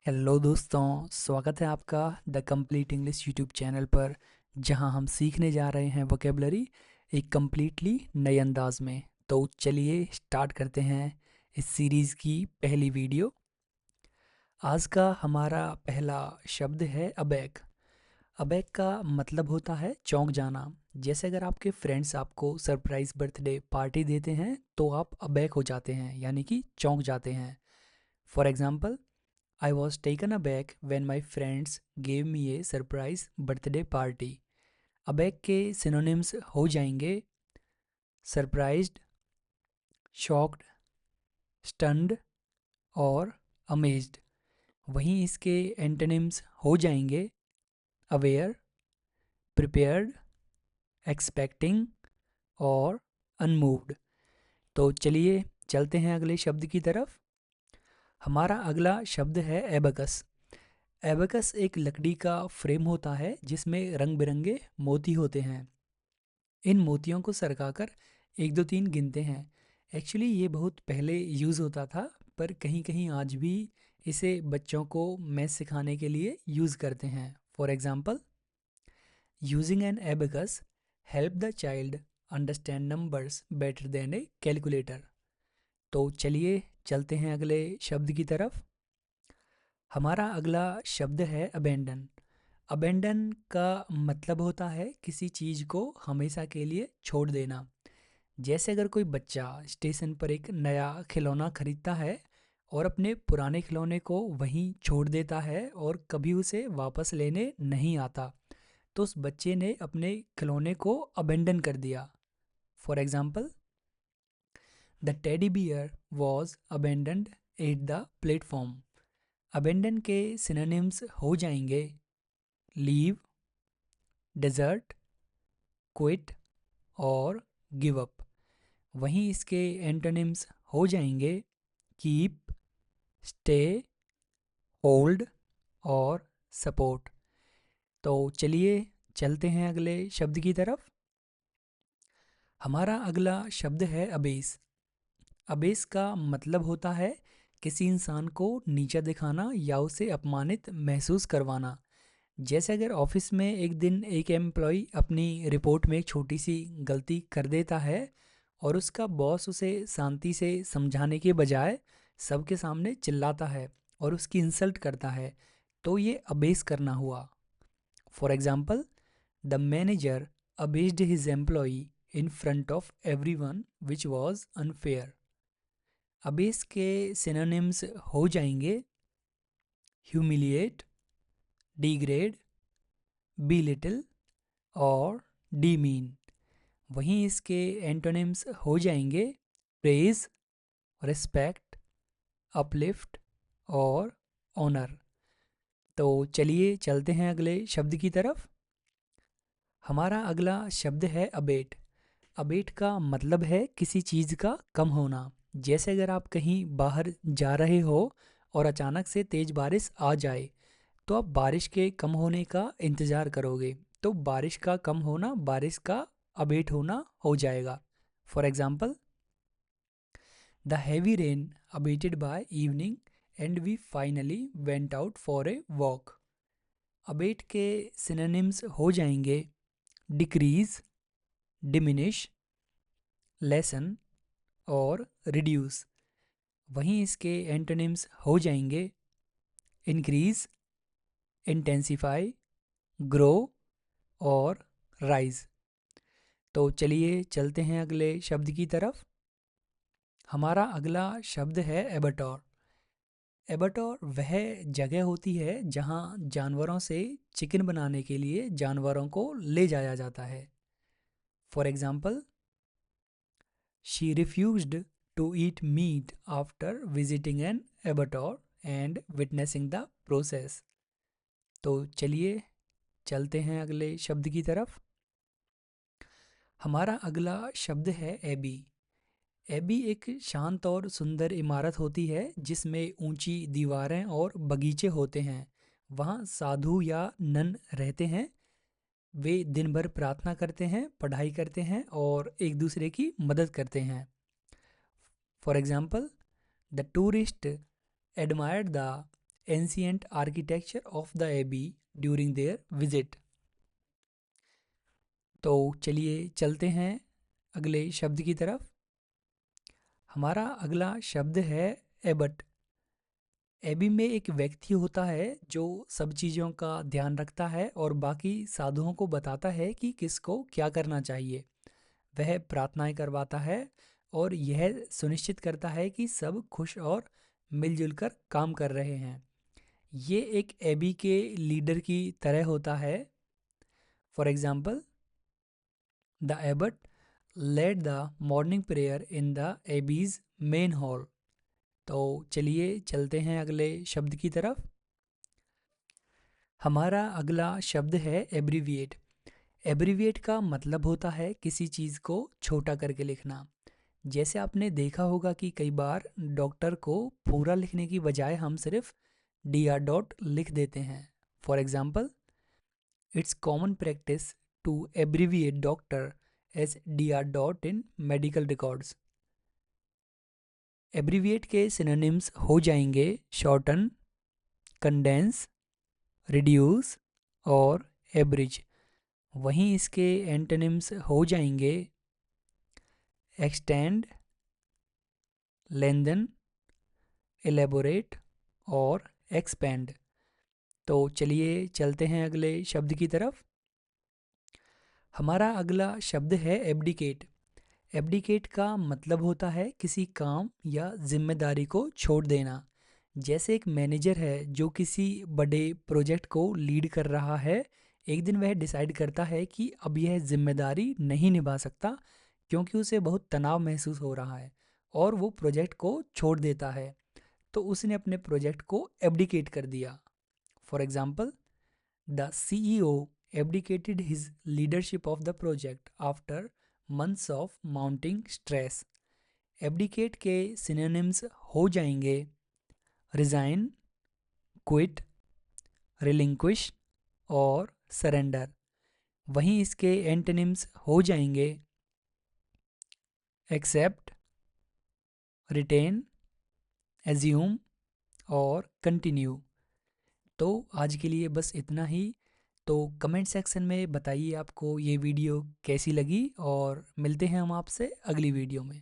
Hello दोस्तों, स्वागत है आपका the complete English YouTube channel पर, जहां हम सीखने जा रहे हैं वोकेबलरी एक कम्प्लीटली नए अंदाज में। तो चलिए स्टार्ट करते हैं इस सीरीज़ की पहली वीडियो। आज का हमारा पहला शब्द है अबैक। अबैक का मतलब होता है चौंक जाना। जैसे अगर आपके फ्रेंड्स आपको सरप्राइज बर्थडे पार्टी देते हैं तो आप अबैक हो जाते हैं, यानी कि चौंक जाते हैं। For example, I was taken aback when my friends gave me a surprise birthday party. अबैक के सिनोनिम्स हो जाएंगे सरप्राइज्ड, शॉक्ड, स्टन्ड और अमेज्ड। वहीं इसके एंटोनिम्स हो जाएंगे अवेयर, प्रिपेयर्ड, एक्सपेक्टिंग और अनमूव्ड। तो चलिए चलते हैं अगले शब्द की तरफ। हमारा अगला शब्द है एबकस। एबकस एक लकड़ी का फ्रेम होता है जिसमें रंग बिरंगे मोती होते हैं। इन मोतियों को सरकाकर 1 2 3 गिनते हैं। एक्चुअली ये बहुत पहले यूज़ होता था, पर कहीं कहीं आज भी इसे बच्चों को मैथ सिखाने के लिए यूज़ करते हैं। For example, using an abacus help the child understand numbers better than a calculator. तो चलिए चलते हैं अगले शब्द की तरफ। हमारा अगला शब्द है अबेंडन। अबेंडन का मतलब होता है किसी चीज़ को हमेशा के लिए छोड़ देना। जैसे अगर कोई बच्चा स्टेशन पर एक नया खिलौना खरीदता है और अपने पुराने खिलौने को वहीं छोड़ देता है और कभी उसे वापस लेने नहीं आता, तो उस बच्चे ने अपने खिलौने को अबेंडन कर दिया। For example, the teddy bear was abandoned at the platform. Abandon के सिनोनिम्स हो जाएंगे लीव, डेजर्ट, क्विट और गिव अप। वहीं इसके एंटोनिम्स हो जाएंगे कीप, स्टे, होल्ड और सपोर्ट। तो चलिए चलते हैं अगले शब्द की तरफ। हमारा अगला शब्द है अबेस। अबेस का मतलब होता है किसी इंसान को नीचा दिखाना या उसे अपमानित महसूस करवाना। जैसे अगर ऑफिस में एक दिन एक एम्प्लॉय अपनी रिपोर्ट में एक छोटी सी गलती कर देता है और उसका बॉस उसे शांति से समझाने के बजाय सबके सामने चिल्लाता है और उसकी इंसल्ट करता है, तो ये अबेस करना हुआ। For example, the manager abased his employee in front of everyone which was unfair. Abase के सिनोनिम्स हो जाएंगे ह्यूमिलिएट, डिग्रेड, बी लिटिल और डीमीन। वहीं इसके एंटोनिम्स हो जाएंगे प्रेज, रिस्पेक्ट, अपलिफ्ट और ऑनर। तो चलिए चलते हैं अगले शब्द की तरफ। हमारा अगला शब्द है अबेट। अबेट का मतलब है किसी चीज़ का कम होना। जैसे अगर आप कहीं बाहर जा रहे हो और अचानक से तेज़ बारिश आ जाए, तो आप बारिश के कम होने का इंतज़ार करोगे। तो बारिश का कम होना बारिश का अबेट होना हो जाएगा। For example, the heavy rain abated by evening and we finally went out for a walk. Abate के सिनोनिम्स हो जाएंगे डिक्रीज, डिमिनिश, लेसन और रिड्यूस। वहीं इसके एंटोनिम्स हो जाएंगे इंक्रीज, इंटेंसिफाई, ग्रो और राइज। तो चलिए चलते हैं अगले शब्द की तरफ। हमारा अगला शब्द है एबेटोर। एबेटोर वह जगह होती है जहां जानवरों से चिकन बनाने के लिए जानवरों को ले जाया जाता है। For example, she refused to eat meat after visiting an abattoir and witnessing the process. तो चलिए चलते हैं अगले शब्द की तरफ। हमारा अगला शब्द है एबी। एबी एक शांत और सुंदर इमारत होती है जिसमें ऊंची दीवारें और बगीचे होते हैं। वहाँ साधु या नन रहते हैं। वे दिन भर प्रार्थना करते हैं, पढ़ाई करते हैं और एक दूसरे की मदद करते हैं। For example, the tourist admired the ancient architecture of the abbey during their visit. तो चलिए चलते हैं अगले शब्द की तरफ। हमारा अगला शब्द है एबट। एबी में एक व्यक्ति होता है जो सब चीज़ों का ध्यान रखता है और बाकी साधुओं को बताता है कि किसको क्या करना चाहिए। वह प्रार्थनाएं करवाता है और यह सुनिश्चित करता है कि सब खुश और मिलजुल कर काम कर रहे हैं। ये एक एबी के लीडर की तरह होता है। For example, the abbot led the morning prayer in the abbey's main hall. तो चलिए चलते हैं अगले शब्द की तरफ। हमारा अगला शब्द है एब्रीविएट। एब्रीविएट का मतलब होता है किसी चीज़ को छोटा करके लिखना। जैसे आपने देखा होगा कि कई बार डॉक्टर को पूरा लिखने की बजाय हम सिर्फ डी डॉट लिख देते हैं। For example, it's common practice to abbreviate doctor as D dot in medical records. Abbreviate के सिनोनिम्स हो जाएंगे शॉर्टन, कंडेंस, रिड्यूस और एब्रिज। वहीं इसके एंटोनिम्स हो जाएंगे एक्सटेंड, लेंथन, एलेबोरेट और एक्सपेंड। तो चलिए चलते हैं अगले शब्द की तरफ। हमारा अगला शब्द है एब्डिकेट। एब्डिकेट का मतलब होता है किसी काम या जिम्मेदारी को छोड़ देना। जैसे एक मैनेजर है जो किसी बड़े प्रोजेक्ट को लीड कर रहा है। एक दिन वह डिसाइड करता है कि अब यह जिम्मेदारी नहीं निभा सकता क्योंकि उसे बहुत तनाव महसूस हो रहा है और वो प्रोजेक्ट को छोड़ देता है। तो उसने अपने प्रोजेक्ट को एब्डिकेट कर दिया। For example, the CEO abdicated his leadership of the project after months of mounting stress। Abdicate के सिनोनिम्स हो जाएंगे रिजाइन, क्विट, रिलिंक्विश और सरेंडर। वहीं इसके एंटोनिम्स हो जाएंगे एक्सेप्ट, रिटेन, एज्यूम और कंटिन्यू। तो आज के लिए बस इतना ही। तो कमेंट सेक्शन में बताइए आपको ये वीडियो कैसी लगी और मिलते हैं हम आपसे अगली वीडियो में।